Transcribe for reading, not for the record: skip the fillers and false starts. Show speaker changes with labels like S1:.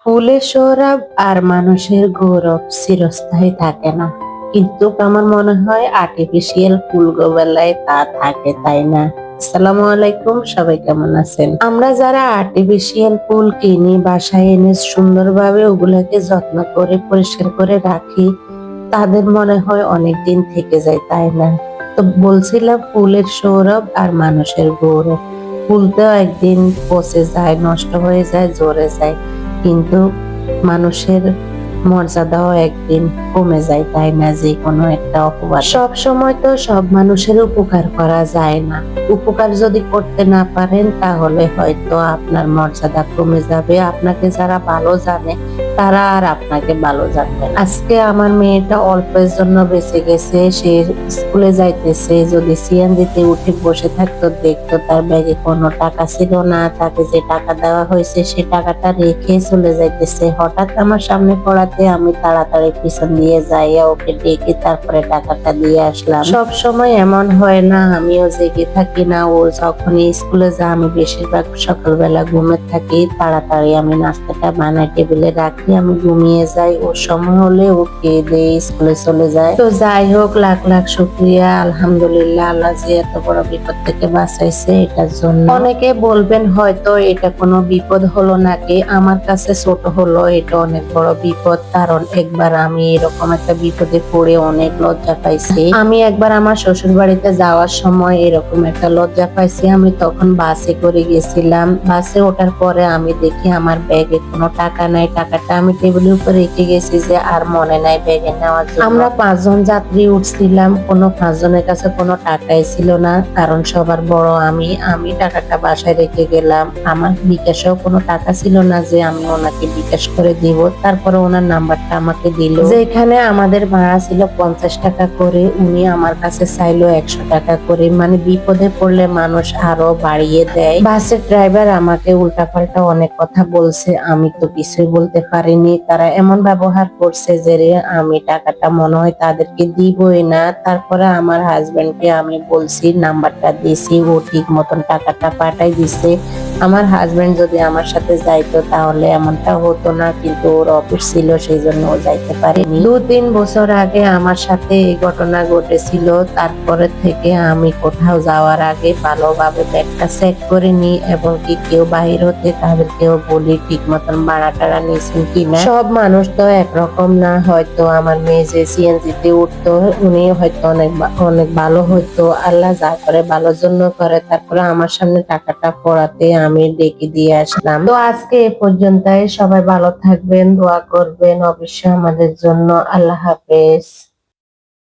S1: ফুলের সৌরভ আর মানুষের গৌরব চিরস্থায়ী থাকে না, কিন্তু আমার মনে হয় আর্টিফিশিয়াল ফুল বেলায় তা থাকে, তাই না? আসসালামু আলাইকুম, সবাই কেমন আছেন? আমরা যারা আর্টিফিশিয়াল ফুল কিনি, বাসায় এনে সুন্দরভাবে ওগুলাকে যত্ন করে পরিষ্কার করে রাখি, তাদের মনে হয় অনেক দিন থেকে যায়, তাই না? তো বলছিলাম ফুলের সৌরভ আর মানুষের গৌরব। ফুল তো একদিন পচে যায়, নষ্ট হয়ে যায়, ঝরে যায়, কিন্তু মানুষের মর্যাদাও একদিন কমে যায়, তাই না? যে কোনো একটা অপবাদ, সব সময় তো সব মানুষের উপকার করা যায় না। উপকার যদি করতে না পারেন, তাহলে হয়তো আপনার মর্যাদা কমে যাবে। আপনাকে যারা ভালো জানে, তারা আর আপনাকে ভালো জানবে না। আজকে আমার মেয়েটা অল্পের জন্য বেঁচে গেছে। সে স্কুলে যাইতেছে, যদি সিএনজিতে উঠে বসে থাকতো, দেখতো তার ব্যাগে কোনো টাকা ছিল না। তাকে যে টাকা দেওয়া হয়েছে, সে টাকাটা রেখে চলে যাইতেছে। হঠাৎ আমার সামনে পড়াতে আমি তাড়াতাড়ি পিছন দিয়ে যাইয়া ওকে ডেকে তারপরে টাকাটা দিয়ে আসলাম। সব সময় এমন হয় না, আমিও জেগে থাকি না। ও যখনই স্কুলে যায়, আমি বেশিরভাগ সকালবেলা ঘুমে থাকি। তাড়াতাড়ি আমি নাস্তাটা বানাই, টেবিলে রাখি, আমি ঘুমিয়ে যাই। ওর সময় হলে ও খেয়ে দিয়ে স্কুলে চলে যায়। তো যাই হোক, লাখ লাখ শুকরিয়া, আলহামদুলিল্লাহ, আল্লাহ যে এত বড় বিপদ থেকে বাঁচাইছে, এটার জন্য। অনেকে বলবেন হয়তো এটা কোনো বিপদ হলো নাকি, আমার কাছে ছোট হলো এটা অনেক বড় বিপদ। কারণ একবার আমি এরকম একটা বিপদে পড়ে অনেক লজ্জা পাইছি। আমি একবার আমার শ্বশুর বাড়িতে যাওয়ার সময় এরকম একটা লজ্জা পাইছি। আমি তখন বাসে করে গেছিলাম। বাসে ওঠার পরে আমি দেখি আমার ব্যাগে কোনো টাকা নাই। টাকাটা আমি টেবিলের উপর রেখে গেছি, যে আর মনে নাই ব্যাগে নেওয়ার জন্য। আমরা 5 জন যাত্রী উঠছিলাম, কোনো 5 জনের কাছে কোনো টাকাই ছিল না, কারণ সবার বড় আমি টাকাটা বাসায় রেখে গেলাম। আমার বিকাশেও কোনো টাকা ছিল না যে আমি ওনাকে বিকাশ করে দিব। তারপরে ওনার নাম্বারটা আমাকে দিল। যেখানে আমাদের ভাড়া ছিল 50 টাকা করে, উনি আমার কাছে চাইলো 100 টাকা করে। মানে বিপদে পড়লে মানুষ আরো বাড়িয়ে দেয়। বাসের ড্রাইভার আমাকে উল্টাপাল্টা অনেক কথা বলছে, আমি তো কিছুই বলতে পারিনি। তারা এমন ব্যবহার করছে যে আমি টাকাটা মনে হয় তাদেরকে দিবই না। তারপরে আমার হাজবেন্ডকে আমি বলছি, নাম্বারটা দিছি, ও ঠিক মতন টাকাটা পাঠাই দিছে। আমার হাজবেন্ড যদি আমার সাথে যাইতো তাহলে এমনটা হতো না, কিন্তু ওর অফিস ছিল, সেই জন্য ও যাইতে পারেনি। 2-3 বছর আগে আমার সাথে এই ঘটনা ঘটেছিল। তারপরে থেকে আমি কোথাও যাওয়ার আগে ভালোভাবে ব্যাগটা চেক করে নিই, এবং কি কেউ বাহির হতে তাদেরকেও বলি ঠিক মতন ভাড়া টাড়া নিয়েছেন কিনা। সব মানুষ তো একরকম না। হয়তো আমার মেয়ে যে সিএনজিতে উঠতো, উনি হয়তো অনেক ভালো হইতো। আল্লাহ যা করে ভালোর জন্য করে। তারপরে আমার সামনে টাকাটা পড়াতে আমি ডেকে দিয়ে আসলাম। তো আজকে এ পর্যন্তই। সবাই ভালো থাকবেন, দোয়া করবেন অবশ্যই আমাদের জন্য। আল্লাহ হাফেজ।